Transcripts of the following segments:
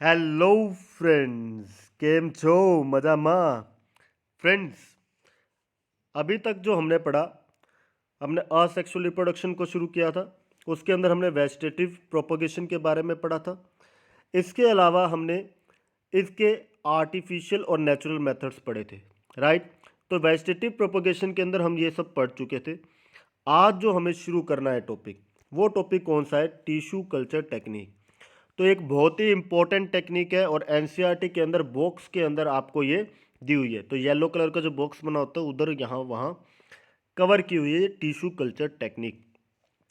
Hello friends કેમ છો મજામાં फ्रेंड्स अभी तक जो हमने पढ़ा हमने असेक्सुअल रिप्रोडक्शन को शुरू किया था। उसके अंदर हमने वेजिटेटिव प्रोपोगेशन के बारे में पढ़ा था। इसके अलावा हमने इसके आर्टिफिशियल और नेचुरल मेथड्स पढ़े थे, राइट। तो वेजिटेटिव प्रोपोगेशन के अंदर हम ये सब पढ़ चुके थे। आज जो हमें शुरू करना है टॉपिक, वो टॉपिक कौन सा है? Tissue culture technique. तो एक बहुत ही इंपॉर्टेंट टेक्निक है और एनसीईआरटी के अंदर बॉक्स के अंदर आपको ये दी हुई है। तो येलो कलर का जो बॉक्स बना होता है उधर यहाँ वहाँ कवर की हुई है टिश्यू कल्चर टेक्निक।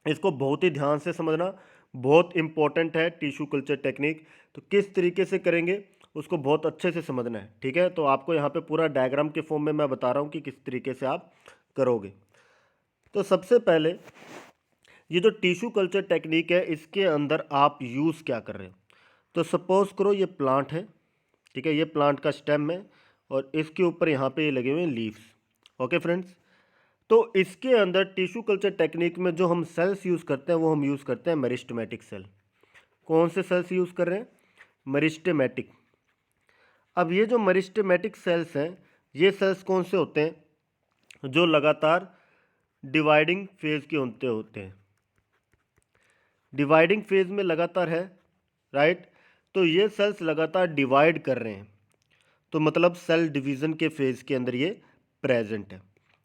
इसको बहुत ही ध्यान से समझना, बहुत इंपॉर्टेंट है टिश्यू कल्चर टेक्निक। तो किस तरीके से करेंगे उसको बहुत अच्छे से समझना है, ठीक है। तो आपको यहाँ पे पूरा डायग्राम के फॉर्म में मैं बता रहा हूँ कि किस तरीके से आप करोगे। तो सबसे पहले ये जो टिश्यू कल्चर टेक्निक है इसके अंदर आप यूज़ क्या कर रहे हो? तो सपोज करो ये प्लांट है, ठीक है, ये प्लांट का स्टेम है और इसके ऊपर यहाँ पे ये लगे हुए हैं लीव्स। ओके फ्रेंड्स, तो इसके अंदर टिश्यू कल्चर टेक्निक में जो हम सेल्स यूज़ करते हैं वो हम यूज़ करते हैं मेरिस्टेमेटिक सेल। कौन से सेल्स यूज़ कर रहे हैं? मेरिस्टेमेटिक। अब ये जो मेरिस्टेमेटिक सेल्स हैं, ये सेल्स कौन से होते हैं? जो लगातार डिवाइडिंग फेज के होते हैं। डिवाइडिंग फेज में लगातार है, राइट। तो ये सेल्स लगातार डिवाइड कर रहे हैं, तो मतलब सेल डिवीज़न के फेज के अंदर ये प्रेजेंट है।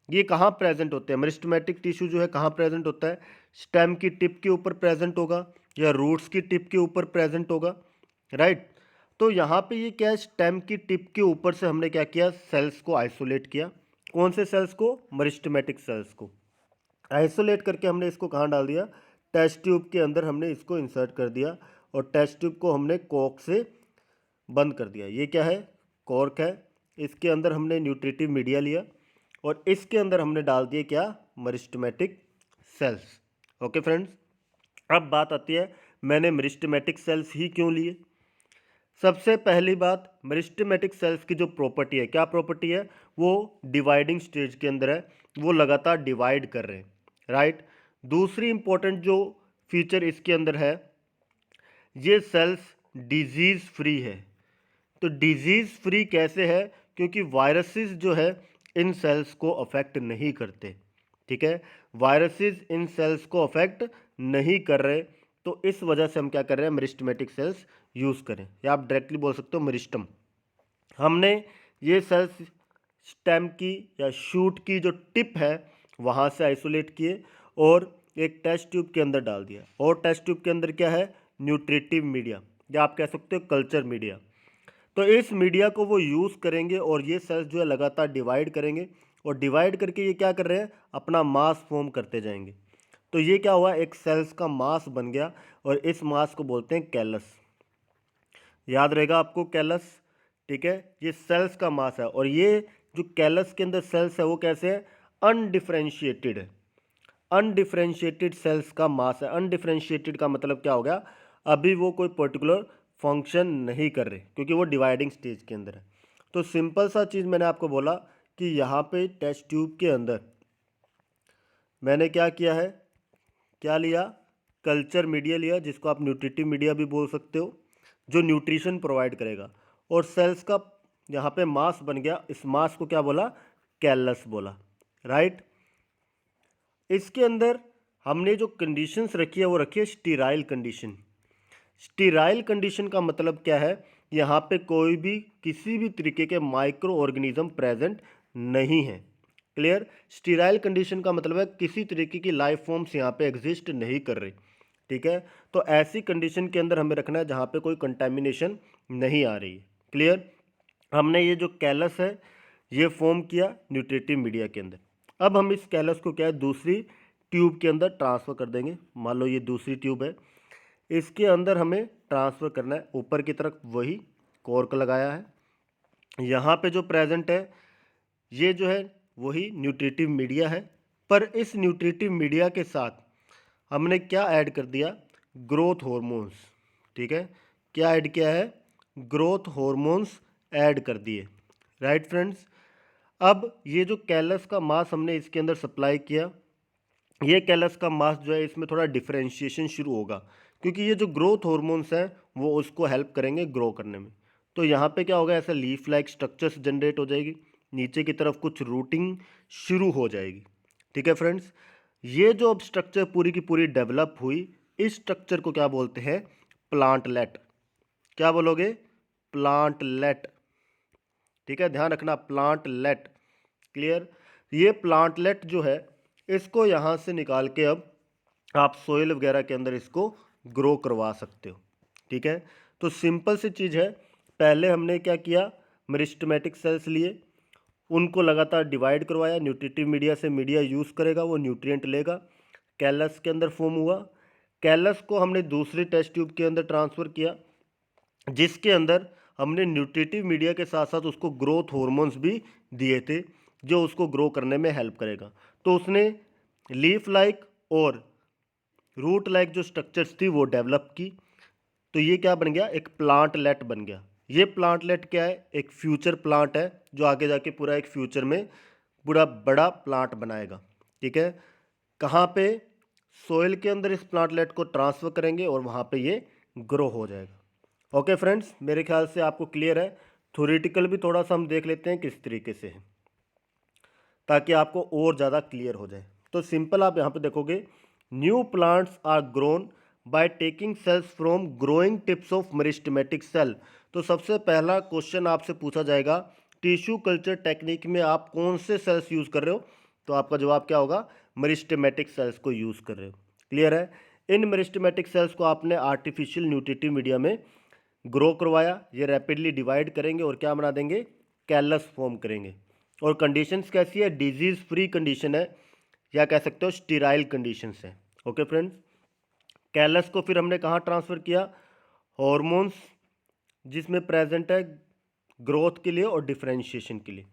ये कहाँ प्रेजेंट होते हैं? मेरिस्टेमेटिक टिश्यू जो है कहाँ प्रेजेंट होता है? स्टेम की टिप के ऊपर प्रेजेंट होगा या रूट्स की टिप के ऊपर प्रेजेंट होगा, राइट। तो यहाँ पे ये क्या है, स्टेम की टिप के ऊपर से हमने क्या किया, सेल्स को आइसोलेट किया। कौन से सेल्स को? मेरिस्टेमेटिक सेल्स को आइसोलेट करके हमने इसको कहाँ डाल दिया? टेस्ट ट्यूब के अंदर हमने इसको इंसर्ट कर दिया और टेस्ट ट्यूब को हमने कॉर्क से बंद कर दिया। ये क्या है? कॉर्क है। इसके अंदर हमने न्यूट्रिटिव मीडिया लिया और इसके अंदर हमने डाल दिए क्या? Meristematic cells. ओके फ्रेंड्स, अब बात आती है मैंने मेरिस्टेमेटिक सेल्स ही क्यों लिए। सबसे पहली बात, मेरिस्टेमेटिक सेल्स की जो प्रॉपर्टी है, क्या प्रॉपर्टी है? वो डिवाइडिंग स्टेज के अंदर है, वो लगातार डिवाइड कर रहे हैं, राइट। दूसरी इंपॉर्टेंट जो फीचर इसके अंदर है, ये सेल्स डिजीज़ फ्री है। तो डिजीज़ फ्री कैसे है? क्योंकि वायरसेस जो है इन सेल्स को अफेक्ट नहीं करते, ठीक है। वायरसेस इन सेल्स को अफेक्ट नहीं कर रहे, तो इस वजह से हम क्या कर रहे हैं? मेरिस्टेमेटिक सेल्स यूज़ करें, या आप डायरेक्टली बोल सकते हो मेरिस्टम। हमने ये सेल्स स्टेम की या शूट की जो टिप है वहाँ से आइसोलेट किए और एक टेस्ट ट्यूब के अंदर डाल दिया। और टेस्ट ट्यूब के अंदर क्या है? न्यूट्रिटिव मीडिया, या आप कह सकते हो कल्चर मीडिया। तो इस मीडिया को वो यूज़ करेंगे और ये सेल्स जो है लगातार डिवाइड करेंगे और डिवाइड करके ये क्या कर रहे हैं? अपना मास फॉर्म करते जाएंगे। तो ये क्या हुआ? एक सेल्स का मास बन गया और इस मास को बोलते हैं कैलस। याद रहेगा आपको कैलस, ठीक है। ये सेल्स का मास है और ये जो कैलस के अंदर सेल्स है वो कैसे है? अनडिफरेंशिएटेड है। अनडिफरेंशिएटेड सेल्स का मास है। अनडिफरेंशिएटेड का मतलब क्या हो गया? अभी वो कोई पर्टिकुलर फंक्शन नहीं कर रहे क्योंकि वो डिवाइडिंग स्टेज के अंदर है। तो सिंपल सा चीज़ मैंने आपको बोला कि यहाँ पे टेस्ट ट्यूब के अंदर मैंने क्या किया है, क्या लिया? कल्चर मीडिया लिया, जिसको आप न्यूट्रिटिव मीडिया भी बोल सकते हो, जो न्यूट्रिशन प्रोवाइड करेगा। और सेल्स का यहाँ पे मास बन गया, इस मास को क्या बोला? कैलस बोला, राइट। इसके अंदर हमने जो कंडीशंस रखी है वो रखी है स्टीराइल कंडीशन। स्टीराइल कंडीशन का मतलब क्या है? यहाँ पे कोई भी किसी भी तरीके के माइक्रो ऑर्गेनिज्म प्रेजेंट नहीं है। क्लियर? स्टीराइल कंडीशन का मतलब है किसी तरीके की लाइफ फॉर्म्स यहाँ पे एग्जिस्ट नहीं कर रही, ठीक है। तो ऐसी कंडीशन के अंदर हमें रखना है जहाँ पे कोई कंटेमिनेशन नहीं आ रही है। क्लियर? हमने ये जो कैलस है ये फॉर्म किया न्यूट्रिटिव मीडिया के अंदर। अब हम इस कैलस को क्या है? दूसरी ट्यूब के अंदर ट्रांसफ़र कर देंगे। मान लो ये दूसरी ट्यूब है, इसके अंदर हमें ट्रांसफ़र करना है। ऊपर की तरफ वही कॉर्क लगाया है। यहाँ पे जो प्रेजेंट है ये जो है वही न्यूट्रिटिव मीडिया है, पर इस न्यूट्रिटिव मीडिया के साथ हमने क्या ऐड कर दिया? ग्रोथ हॉर्मोन्स, ठीक है। क्या ऐड किया है? ग्रोथ हॉर्मोन्स ऐड कर दिए, राइट फ्रेंड्स। अब ये जो कैलस का मास हमने इसके अंदर सप्लाई किया, ये कैलस का मास जो है इसमें थोड़ा डिफरेंशिएशन शुरू होगा क्योंकि ये जो ग्रोथ हॉर्मोन्स हैं वो उसको हेल्प करेंगे ग्रो करने में। तो यहाँ पे क्या होगा, ऐसा लीफ लाइक स्ट्रक्चर्स जनरेट हो जाएगी, नीचे की तरफ कुछ रूटिंग शुरू हो जाएगी। ठीक है फ्रेंड्स, ये जो अब स्ट्रक्चर पूरी की पूरी डेवलप हुई, इस स्ट्रक्चर को क्या बोलते हैं, प्लांटलेट। क्या बोलोगे, प्लांटलेट। ठीक है, ध्यान रखना, प्लांटलेट। क्लियर। ये प्लांटलेट जो है इसको यहाँ से निकाल के अब आप सोइल वगैरह के अंदर इसको ग्रो करवा सकते हो। ठीक है, तो सिंपल सी चीज़ है, पहले हमने क्या किया, मेरिस्टेमेटिक सेल्स लिए, उनको लगातार डिवाइड करवाया, न्यूट्रिटिव मीडिया से मीडिया यूज़ करेगा, वो न्यूट्रिएंट लेगा, कैलस के अंदर फॉर्म हुआ, कैलस को हमने दूसरी टेस्ट ट्यूब के अंदर ट्रांसफ़र किया, जिसके अंदर हमने न्यूट्रिटिव मीडिया के साथ साथ उसको ग्रोथ हॉर्मोन्स भी दिए थे जो उसको ग्रो करने में हेल्प करेगा। तो उसने लीफ लाइक और रूट लाइक जो स्ट्रक्चर्स थी वो डेवलप की। तो ये क्या बन गया, एक प्लांटलेट बन गया। ये प्लांटलेट क्या है, एक फ्यूचर प्लांट है जो आगे जाके पूरा एक फ्यूचर में पूरा बड़ा प्लांट बनाएगा। ठीक है, कहाँ पे, सोइल के अंदर इस प्लांटलेट को ट्रांसफ़र करेंगे और वहाँ पे ये ग्रो हो जाएगा। ओके फ्रेंड्स, मेरे ख्याल से आपको क्लियर है। थ्योरेटिकल भी थोड़ा सा हम देख लेते हैं किस तरीके से है, ताकि आपको और ज़्यादा क्लियर हो जाए। तो सिंपल आप यहाँ पे देखोगे, new plants are grown by taking cells from growing tips of meristematic cell. तो सबसे पहला क्वेश्चन आपसे पूछा जाएगा, टिश्यू कल्चर टेक्निक में आप कौन से सेल्स यूज़ कर रहे हो, तो आपका जवाब क्या होगा, मेरिस्टेमेटिक सेल्स को यूज़ कर रहे हो। क्लियर है। इन मेरिस्टेमेटिक सेल्स को आपने आर्टिफिशियल न्यूट्रिटिव मीडिया में ग्रो करवाया, ये रैपिडली डिवाइड करेंगे और क्या बना देंगे, कैलस फॉर्म करेंगे। और कंडीशंस कैसी है, डिजीज़ फ्री कंडीशन है, या कह सकते हो स्टीराइल कंडीशंस है। ओके फ्रेंड्स, कैलस को फिर हमने कहाँ ट्रांसफ़र किया, हॉर्मोन्स जिसमें प्रेजेंट है ग्रोथ के लिए और डिफरेंशिएशन के लिए।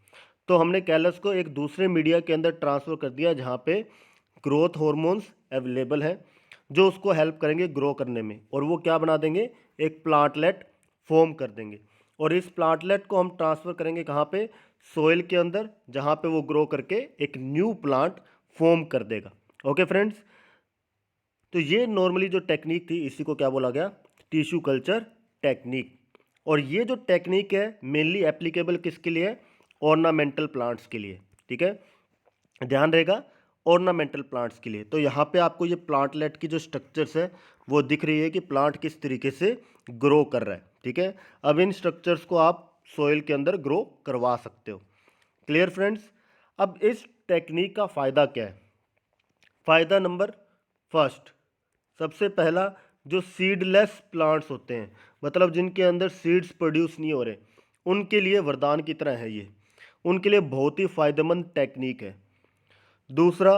तो हमने कैलस को एक दूसरे मीडिया के अंदर ट्रांसफ़र कर दिया जहाँ पे ग्रोथ हॉर्मोन्स अवेलेबल हैं जो उसको हेल्प करेंगे ग्रो करने में, और वो क्या बना देंगे, एक प्लांटलेट फॉर्म कर देंगे। और इस प्लांटलेट को हम ट्रांसफ़र करेंगे कहाँ पे, सोइल के अंदर, जहाँ पे वो ग्रो करके एक न्यू प्लांट फॉर्म कर देगा। ओके फ्रेंड्स, तो ये नॉर्मली जो टेक्निक थी इसी को क्या बोला गया, टिश्यू कल्चर टेक्निक। और ये जो टेक्निक है मेनली एप्लीकेबल किसके लिए है, ऑर्नामेंटल प्लांट्स के लिए। ठीक है, ध्यान रहेगा, ऑर्नामेंटल प्लांट्स के लिए। तो यहाँ पे आपको ये प्लांटलेट की जो स्ट्रक्चर्स है वो दिख रही है कि प्लांट किस तरीके से ग्रो कर रहा है। ठीक है, अब इन स्ट्रक्चर्स को आप सोइल के अंदर ग्रो करवा सकते हो। Clear friends. अब इस टेक्निक का फ़ायदा क्या है, फ़ायदा नंबर फर्स्ट, सबसे पहला, जो सीडलेस प्लांट्स होते हैं, मतलब जिनके अंदर सीड्स प्रोड्यूस नहीं हो रहे, उनके लिए वरदान की तरह है ये, उनके लिए बहुत ही फ़ायदेमंद टेक्निक है। दूसरा,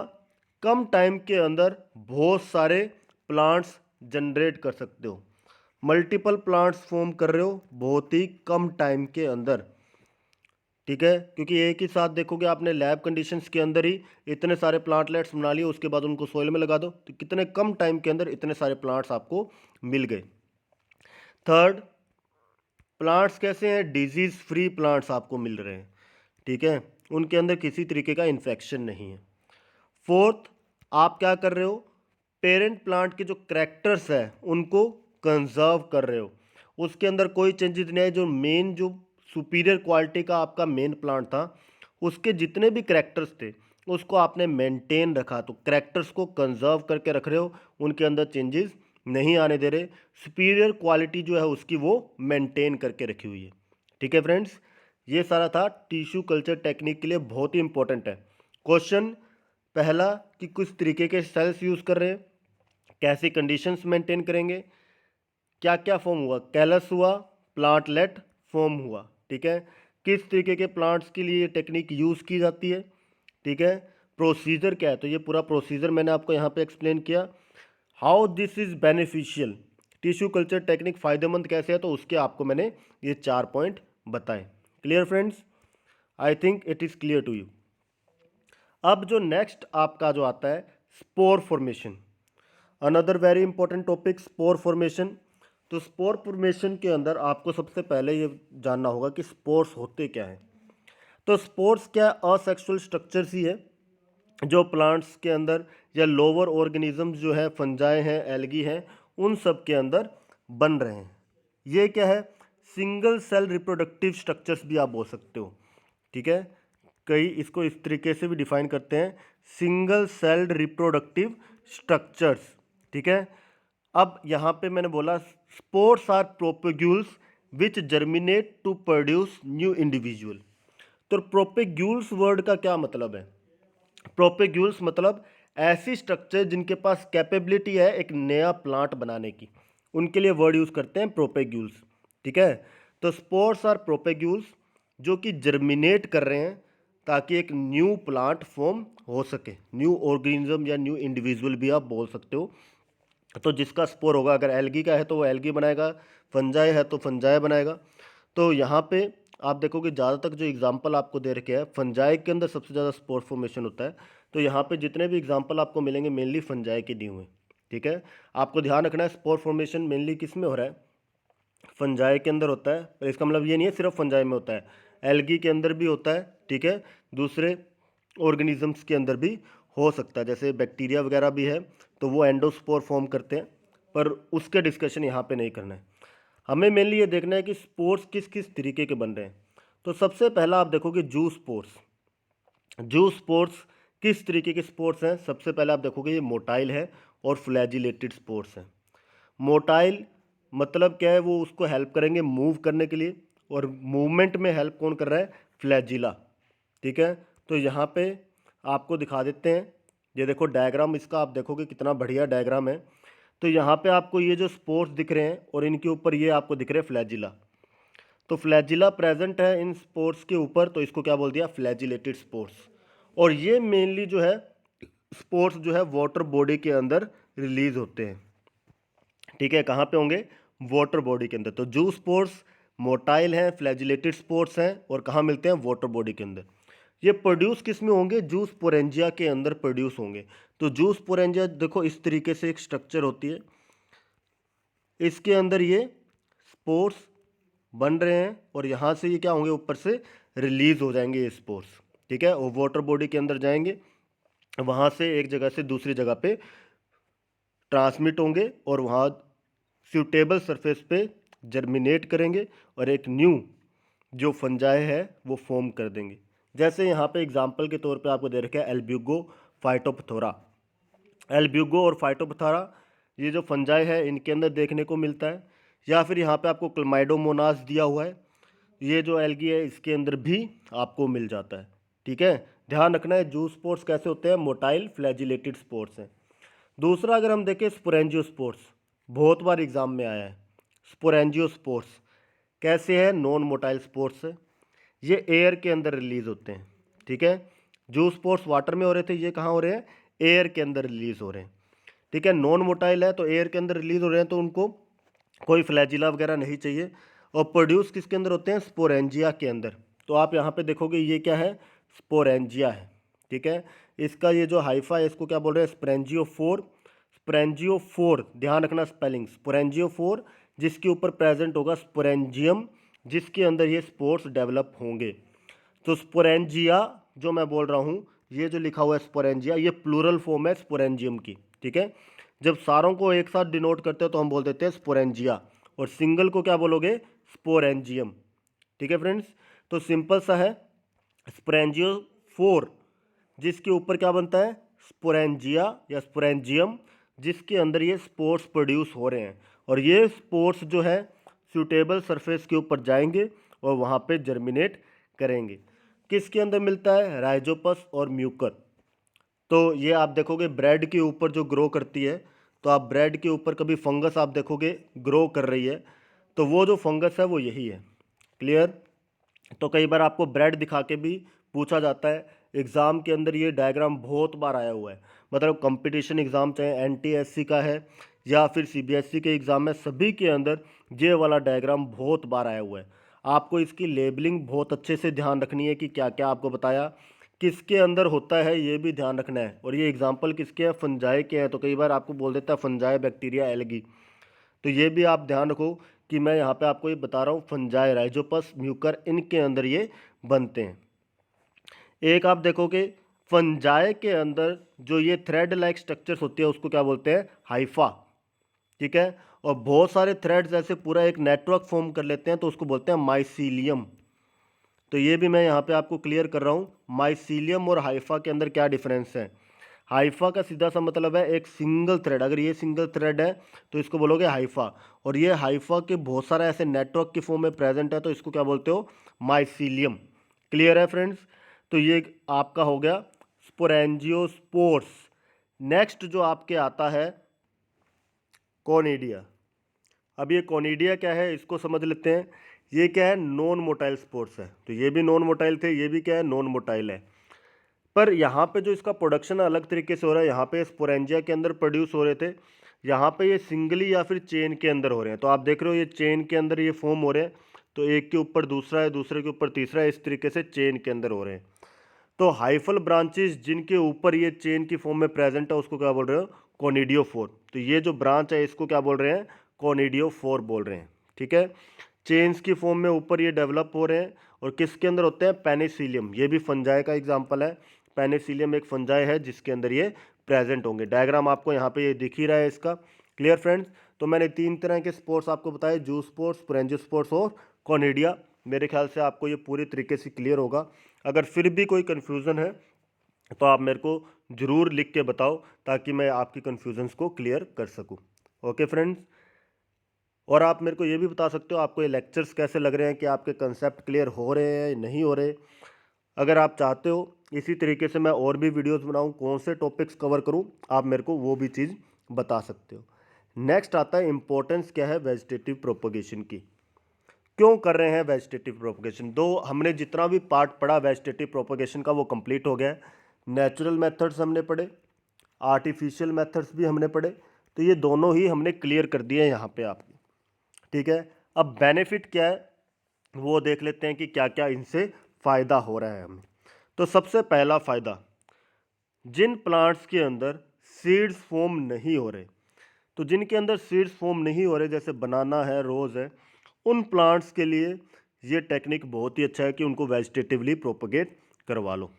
कम टाइम के अंदर बहुत सारे प्लांट्स जनरेट कर सकते हो, मल्टीपल प्लांट्स फॉर्म कर रहे हो बहुत ही कम टाइम के अंदर। ठीक है, क्योंकि एक ही साथ देखोगे आपने लैब कंडीशंस के अंदर ही इतने सारे प्लांटलेट्स बना लिए, उसके बाद उनको सोइल में लगा दो, तो कितने कम टाइम के अंदर इतने सारे प्लांट्स आपको मिल गए। थर्ड, प्लांट्स कैसे हैं, डिजीज़ फ्री प्लांट्स आपको मिल रहे हैं। ठीक है, उनके अंदर किसी तरीके का इन्फेक्शन नहीं है। फोर्थ, आप क्या कर रहे हो, पेरेंट प्लांट के जो करैक्टर्स है उनको कंजर्व कर रहे हो, उसके अंदर कोई चेंजेस नहीं है। जो मेन जो सुपीरियर क्वालिटी का आपका मेन प्लांट था, उसके जितने भी करैक्टर्स थे उसको आपने मेंटेन रखा, तो करैक्टर्स को कंजर्व करके रख रहे हो, उनके अंदर चेंजेस नहीं आने दे रहे, सुपीरियर क्वालिटी जो है उसकी वो मेंटेन करके रखी हुई है। ठीक है फ्रेंड्स, ये सारा था टिश्यू कल्चर टेक्निक के लिए बहुत ही इंपॉर्टेंट है। क्वेश्चन पहला कि किस तरीके के सेल्स यूज़ कर रहे हैं, कैसी कंडीशंस मेंटेन करेंगे, क्या क्या फॉर्म हुआ, कैलस हुआ, प्लांटलेट फॉर्म हुआ। ठीक है, किस तरीके के प्लांट्स के लिए ये टेक्निक यूज़ की जाती है। ठीक है, प्रोसीजर क्या है, तो ये पूरा प्रोसीजर मैंने आपको यहाँ पे एक्सप्लेन किया। How this is beneficial, tissue culture technique फ़ायदेमंद कैसे है, तो उसके आपको मैंने ये 4 पॉइंट बताए। Clear friends, I think it is clear to you. अब जो नेक्स्ट आपका जो आता है, spore formation, another very important topic, spore formation. तो स्पोर फॉर्मेशन के अंदर आपको सबसे पहले ये जानना होगा कि स्पोर्स होते क्या हैं। तो स्पोर्स क्या, असेक्सुअल स्ट्रक्चर्स ही है जो प्लांट्स के अंदर या लोअर ऑर्गेनिजम्स जो है, फंजाई हैं, एल्गी हैं, उन सब के अंदर बन रहे हैं। ये क्या है, सिंगल सेल रिप्रोडक्टिव स्ट्रक्चर्स भी आप बोल सकते हो, ठीक है। कई इसको इस तरीके से भी डिफाइन करते हैं, सिंगल सेल्ड रिप्रोडक्टिव स्ट्रक्चर्स, ठीक है। अब यहाँ पे मैंने बोला spores are propagules which germinate to produce new individual. तो प्रोपेग्यूल्स वर्ड का क्या मतलब है? प्रोपेग्यूल्स मतलब ऐसी स्ट्रक्चर जिनके पास कैपेबिलिटी है एक नया प्लांट बनाने की, उनके लिए वर्ड यूज़ करते हैं प्रोपेग्यूल्स, ठीक है। तो स्पोर्स आर प्रोपेग्यूल्स जो कि जर्मिनेट कर रहे हैं ताकि एक न्यू प्लांट फॉर्म हो सके, न्यू ऑर्गेनिज्म या न्यू इंडिविजुअल भी आप बोल सकते हो। तो जिसका स्पोर होगा, अगर एल्गी का है तो वो एल्गी बनाएगा, फंजाई है तो फंजाई बनाएगा। तो यहाँ पे आप देखोगे ज़्यादातर जो एग्जांपल आपको दे रखे हैं, फंजाई के अंदर सबसे ज़्यादा स्पोर फॉर्मेशन होता है। तो यहाँ पे जितने भी एग्जांपल आपको मिलेंगे मेनली फंजाई के दिए हुए, ठीक है। आपको ध्यान रखना है स्पोर फॉर्मेशन मेनली किस में हो रहा है, फंजाई के अंदर होता है। पर इसका मतलब ये नहीं है सिर्फ फंजाई में होता है, एल्गी के अंदर भी होता है, ठीक है। दूसरे ऑर्गेनिजम्स के अंदर भी हो सकता है, जैसे बैक्टीरिया वगैरह भी है तो वो एंडोस्पोर फॉर्म करते हैं, पर उसके डिस्कशन यहाँ पे नहीं करना है। हमें मेनली ये देखना है कि स्पोर्स किस किस तरीके के बन रहे हैं। तो सबसे पहला आप देखोगे जू स्पोर्स। जू स्पोर्स किस तरीके के स्पोर्स हैं? सबसे पहले आप देखोगे ये मोटाइल है और फ्लैजिलेटेड स्पोर्स हैं। मोटाइल मतलब क्या है, वो उसको हेल्प करेंगे मूव करने के लिए, और मूवमेंट में हेल्प कौन कर रहा है? फ्लैजिला, ठीक है। तो यहाँ पे आपको दिखा देते हैं, ये देखो डायग्राम इसका, आप देखोगे कितना बढ़िया डायग्राम है। तो यहाँ पे आपको ये जो स्पोर्स दिख रहे हैं और इनके ऊपर ये आपको दिख रहे हैं फ्लैजिला। तो फ्लैजिला प्रेजेंट है इन स्पोर्स के ऊपर, तो इसको क्या बोल दिया? Flagellated spores. और ये मेनली जो है स्पोर्स जो है वाटर बॉडी के अंदर रिलीज होते हैं, ठीक है। कहाँ पे होंगे? वाटर बॉडी के अंदर। तो जू स्पोर्स मोटाइल हैं, फ्लैजिलेटेड स्पोर्स हैं, और कहाँ मिलते हैं? वाटर बॉडी के अंदर। ये प्रोड्यूस किस में होंगे? जू स्पोरेंजिया के अंदर प्रोड्यूस होंगे। तो जू स्पोरेंजिया देखो इस तरीके से एक स्ट्रक्चर होती है, इसके अंदर ये स्पोर्स बन रहे हैं और यहाँ से ये क्या होंगे? ऊपर से रिलीज हो जाएंगे ये स्पोर्स, ठीक है। और वाटर बॉडी के अंदर जाएंगे, वहाँ से एक जगह से दूसरी जगह पे ट्रांसमिट होंगे और वहाँ सूटेबल सरफेस पे जर्मिनेट करेंगे और एक न्यू जो फंजाई है वो फॉर्म कर देंगे। जैसे यहाँ पे एग्जांपल के तौर पे आपको दे रखा है एल्ब्यूगो फाइटोपथोरा। एल्ब्यूगो और फाइटोपथोरा ये जो फंजाई है इनके अंदर देखने को मिलता है, या फिर यहाँ पे आपको क्लमाइडोमोनास दिया हुआ है, ये जो एल्गी है इसके अंदर भी आपको मिल जाता है, ठीक है। ध्यान रखना है जू स्पोर्स कैसे होते हैं? मोटाइल फ्लैजिलेटेड स्पोर्स हैं। दूसरा अगर हम देखें स्पोरेंजियोस्पोर्स, बहुत बार एग्जाम में आया है। स्पोरेंजियोस्पोर्स कैसे है? नॉन मोटाइल स्पोर्स है, ये एयर के अंदर रिलीज होते हैं, ठीक है। जो स्पोर्स वाटर में हो रहे थे ये कहाँ हो रहे हैं? एयर के अंदर रिलीज हो रहे हैं, ठीक है। नॉन मोटाइल है तो एयर के अंदर रिलीज हो रहे हैं, तो उनको कोई फ्लैजिला वगैरह नहीं चाहिए। और प्रोड्यूस किसके अंदर होते हैं? स्पोरेंजिया के अंदर। तो आप यहाँ पे देखोगे ये क्या है? स्पोरेंजिया है, ठीक है। इसका ये जो हाइफा है इसको क्या बोल रहे हैं? स्पोरेंजियोफोर। स्पोरेंजियोफोर, ध्यान रखना स्पेलिंग, स्पोरेंजियोफोर जिसके ऊपर प्रेजेंट होगा स्पोरेंजियम, जिसके अंदर ये स्पोर्स डेवलप होंगे। तो स्पोरेंजिया जो मैं बोल रहा हूँ, ये जो लिखा हुआ है स्पोरेंजिया, ये प्लूरल फॉर्म है स्पोरेंजियम की, ठीक है। जब सारों को एक साथ डिनोट करते हैं तो हम बोल देते हैं स्पोरेंजिया, और सिंगल को क्या बोलोगे? स्पोरेंजियम, ठीक है फ्रेंड्स। तो सिंपल सा है, स्पोरेंजियोफोर जिसके ऊपर क्या बनता है? स्पोरेंजिया या स्पोरेंजियम, जिसके अंदर ये स्पोर्स प्रोड्यूस हो रहे हैं, और ये स्पोर्स जो है सूटेबल सरफेस के ऊपर जाएंगे और वहाँ पे जर्मिनेट करेंगे। किसके अंदर मिलता है? राइजोपस और म्यूकर। तो ये आप देखोगे ब्रेड के ऊपर जो ग्रो करती है, तो आप ब्रेड के ऊपर कभी फंगस आप देखोगे ग्रो कर रही है, तो वो जो फंगस है वो यही है, क्लियर। तो कई बार आपको ब्रेड दिखा के भी पूछा जाता है एग्ज़ाम के अंदर, ये डायग्राम बहुत बार आया हुआ है। मतलब कंपटीशन एग्ज़ाम चाहे एनटीएससी का है या फिर सीबीएसई के एग्ज़ाम में, सभी के अंदर ये वाला डायग्राम बहुत बार आया हुआ है। आपको इसकी लेबलिंग बहुत अच्छे से ध्यान रखनी है कि क्या क्या आपको बताया, किसके अंदर होता है ये भी ध्यान रखना है। और ये एग्जाम्पल किसके हैं? फंजाई के हैं, तो कई बार आपको बोल देता है फंजाई, बैक्टीरिया, एल्गी, तो ये भी आप ध्यान रखो कि मैं यहाँ पे आपको ये बता रहा हूँ फंजाई, राइजोपस, म्यूकर, इनके अंदर ये बनते हैं। एक आप देखोगे फंजाई के अंदर जो ये थ्रेड लाइक स्ट्रक्चर्स होती है उसको क्या बोलते हैं? हाइफा, ठीक है। और बहुत सारे थ्रेड्स ऐसे पूरा एक नेटवर्क फॉर्म कर लेते हैं तो उसको बोलते हैं माइसीलियम। तो ये भी मैं यहाँ पे आपको क्लियर कर रहा हूँ, माइसीलियम और हाइफा के अंदर क्या डिफरेंस है। हाइफा का सीधा सा मतलब है एक सिंगल थ्रेड, अगर ये सिंगल थ्रेड है तो इसको बोलोगे हाइफा, और ये हाइफा के बहुत सारा ऐसे नेटवर्क की फॉर्म में प्रेजेंट है तो इसको क्या बोलते हो, माइसीलियम। क्लियर है फ्रेंड्स। तो ये आपका हो गया स्पोरेंजियोस्पोर्स। नेक्स्ट जो आपके आता है कोनिडिया। अब ये कोनिडिया क्या है इसको समझ लेते हैं। ये क्या है, नॉन मोटाइल स्पोर्स है। तो ये भी नॉन मोटाइल थे, ये भी क्या है, नॉन मोटाइल है। पर यहाँ पे जो इसका प्रोडक्शन अलग तरीके से हो रहा है, यहाँ पे स्पोरेंजिया के अंदर प्रोड्यूस हो रहे थे, यहाँ पे ये सिंगली या फिर चेन के अंदर हो रहे हैं। तो आप देख रहे हो ये चेन के अंदर ये फॉर्म हो रहे हैं, तो एक के ऊपर दूसरा है, दूसरे के ऊपर तीसरा है, इस तरीके से चेन के अंदर हो रहे हैं। तो हाइफल ब्रांचेस जिनके ऊपर ये चेन की फॉर्म में प्रेजेंट है उसको क्या बोल रहे हो, कोनिडियोफोर। तो ये जो ब्रांच है इसको क्या बोल रहे हैं, कोनिडियोफोर बोल रहे हैं। ठीक है। चेन्स की फॉर्म में ऊपर ये डेवलप हो रहे हैं, और किसके अंदर होते हैं, पेनिसिलियम। ये भी फंजाई का एग्जाम्पल है। पेनिसिलियम एक फंजाई है जिसके अंदर ये प्रेजेंट होंगे। डायग्राम आपको यहाँ पे ये दिख ही रहा है इसका। Clear friends. तो मैंने 3 तरह के स्पोर्ट्स आपको बताए, जू स्पोर्ट्स, स्पोरेंजियोस्पोर्स और कोनिडिया। मेरे ख्याल से आपको ये पूरी तरीके से क्लियर होगा। अगर फिर भी कोई कन्फ्यूज़न है तो आप मेरे को ज़रूर लिख के बताओ, ताकि मैं आपकी कन्फ्यूजन्स को क्लियर कर सकूं। Okay friends. और आप मेरे को ये भी बता सकते हो आपको ये लेक्चर्स कैसे लग रहे हैं, कि आपके कंसेप्ट क्लियर हो रहे हैं नहीं हो रहे। अगर आप चाहते हो इसी तरीके से मैं और भी वीडियोस बनाऊं, कौन से टॉपिक्स कवर करूं, आप मेरे को वो भी चीज़ बता सकते हो। नेक्स्ट आता है इम्पोर्टेंस क्या है वेजिटेटिव प्रोपगेशन की। क्यों कर रहे हैं वेजिटेटिव प्रोपगेशन। दो हमने जितना भी पार्ट पढ़ा वेजिटेटिव प्रोपगेशन का वो कंप्लीट हो गया है। नेचुरल मेथड्स हमने पढ़े, आर्टिफिशियल मेथड्स भी हमने पढ़े, तो ये दोनों ही हमने क्लियर कर दिए हैं यहाँ पे आपको। ठीक है। अब बेनिफिट क्या है वो देख लेते हैं कि क्या क्या इनसे फ़ायदा हो रहा है हमें। तो सबसे पहला फ़ायदा, जिन प्लांट्स के अंदर सीड्स फॉर्म नहीं हो रहे, तो जिनके अंदर सीड्स फॉर्म नहीं हो रहे जैसे बनाना है, रोज़ है, उन प्लांट्स के लिए ये टेक्निक बहुत ही अच्छा है कि उनको वेजिटेटिवली प्रोपगेट करवा लो।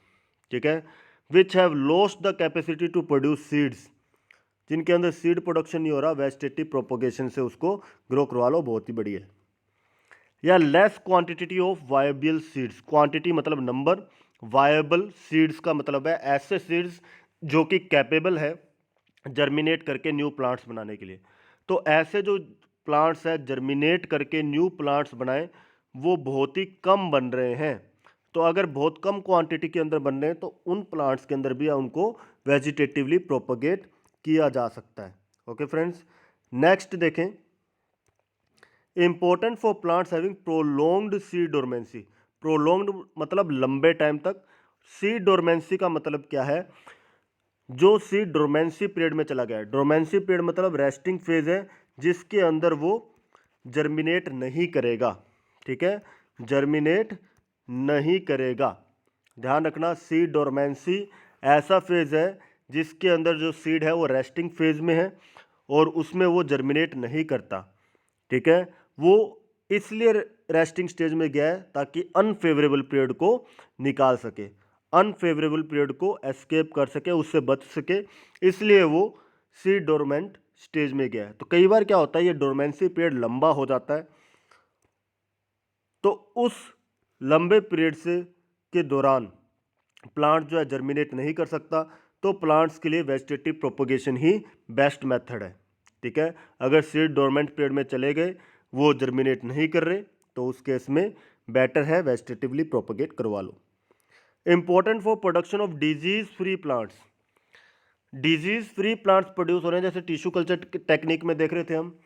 ठीक है। Which have lost the capacity to produce seeds, जिनके अंदर सीड प्रोडक्शन नहीं हो रहा, वेजिटेटिव प्रोपगेशन से उसको ग्रो करवा लो, बहुत ही बढ़िया है। या less quantity of viable seeds, quantity मतलब नंबर, वायबल सीड्स का मतलब है ऐसे सीड्स जो कि कैपेबल है जर्मिनेट करके न्यू प्लांट्स बनाने के लिए। तो ऐसे जो प्लांट्स है जर्मिनेट करके न्यू प्लांट्स बनाएं, वो बहुत ही कम बन रहे हैं। तो अगर बहुत कम क्वांटिटी के अंदर बन रहे हैं तो उन प्लांट्स के अंदर भी उनको वेजिटेटिवली प्रोपगेट किया जा सकता है। Okay friends. नेक्स्ट देखें, important for plants having prolonged seed dormancy. Prolonged मतलब लंबे टाइम तक। सीड डोरमेंसी का मतलब क्या है, जो सीड डोरमेंसी पीरियड में चला गया है। डोरमेंसी पीरियड मतलब रेस्टिंग फेज है जिसके अंदर वो जर्मिनेट नहीं करेगा। ठीक है। जर्मिनेट नहीं करेगा, ध्यान रखना। सीड डोरमेंसी ऐसा फेज है जिसके अंदर जो सीड है वो रेस्टिंग फेज में है और उसमें वो जर्मिनेट नहीं करता। ठीक है। वो इसलिए रेस्टिंग स्टेज में गया है ताकि अनफेवरेबल पीरियड को निकाल सके, अनफेवरेबल पीरियड को एस्केप कर सके, उससे बच सके, इसलिए वो सी डोरमेंट स्टेज में गया है। तो कई बार क्या होता है, ये डोरमेंसी पीरियड लंबा हो जाता है, तो उस लंबे पीरियड से के दौरान प्लांट जो है जर्मिनेट नहीं कर सकता, तो प्लांट्स के लिए वेजिटेटिव प्रोपगेशन ही बेस्ट मेथड है। ठीक है। अगर सीड डोरमेंट पीरियड में चले गए, वो जर्मिनेट नहीं कर रहे, तो उस केस में बेटर है वेजिटेटिवली प्रोपगेट करवा लो। Important for production of disease free plants. Disease free plants produce हो रहे हैं, जैसे टिश्यू कल्चर टेक्निक में देख रहे थे हम,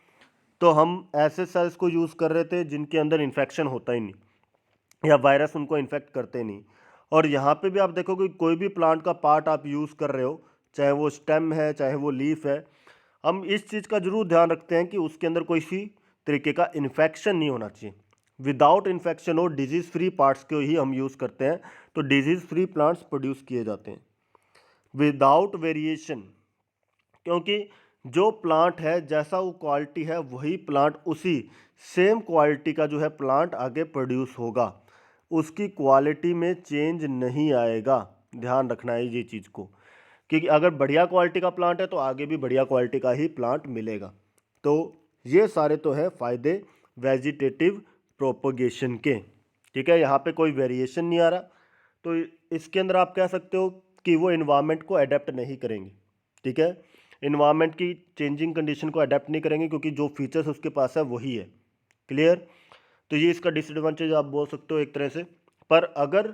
तो हम ऐसे सेल्स को यूज़ कर रहे थे जिनके अंदर इन्फेक्शन होता ही नहीं या वायरस उनको इन्फेक्ट करते नहीं। और यहाँ पे भी आप देखोगे कोई भी प्लांट का पार्ट आप यूज़ कर रहे हो, चाहे वो स्टेम है चाहे वो लीफ है, हम इस चीज़ का जरूर ध्यान रखते हैं कि उसके अंदर कोई सी तरीके का इन्फेक्शन नहीं होना चाहिए। विदाउट इन्फेक्शन और डिजीज़ फ्री पार्ट्स को ही हम यूज़ करते हैं, तो डिजीज़ फ्री प्लांट्स प्रोड्यूस किए जाते हैं विदाउट वेरिएशन। क्योंकि जो प्लांट है जैसा वो क्वालिटी है वही प्लांट उसी सेम क्वालिटी का जो है प्लांट आगे प्रोड्यूस होगा, उसकी क्वालिटी में चेंज नहीं आएगा। ध्यान रखना है ये चीज़ को, क्योंकि अगर बढ़िया क्वालिटी का प्लांट है तो आगे भी बढ़िया क्वालिटी का ही प्लांट मिलेगा। तो ये सारे तो है फ़ायदे वेजिटेटिव प्रोपगेशन के, ठीक है। यहाँ पे कोई वेरिएशन नहीं आ रहा, तो इसके अंदर आप कह सकते हो कि वो इन्वायरमेंट को अडेप्ट नहीं करेंगे, ठीक है। इन्वायरमेंट की चेंजिंग कंडीशन को अडेप्ट नहीं करेंगे क्योंकि जो फीचर्स उसके पास है वही है। क्लियर। तो ये इसका डिसएडवांटेज आप बोल सकते हो एक तरह से। पर अगर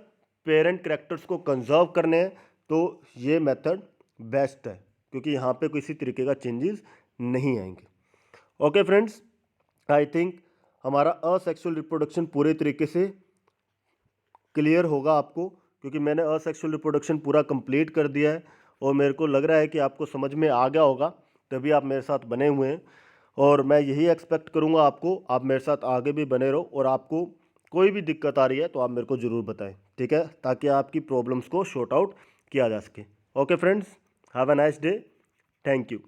पेरेंट कैरेक्टर्स को कंजर्व करने हैं तो ये मेथड बेस्ट है, क्योंकि यहाँ पे किसी तरीके का चेंजेस नहीं आएंगे। ओके फ्रेंड्स, आई थिंक हमारा असेक्सुअल रिप्रोडक्शन पूरे तरीके से क्लियर होगा आपको, क्योंकि मैंने असेक्सुअल रिप्रोडक्शन पूरा कंप्लीट कर दिया है और मेरे को लग रहा है कि आपको समझ में आ गया होगा, तभी आप मेरे साथ बने हुए हैं। और मैं यही एक्सपेक्ट करूंगा आपको, आप मेरे साथ आगे भी बने रहो, और आपको कोई भी दिक्कत आ रही है तो आप मेरे को ज़रूर बताएं, ठीक है, ताकि आपकी प्रॉब्लम्स को शॉर्ट आउट किया जा सके। Okay friends, have a nice day, thank you.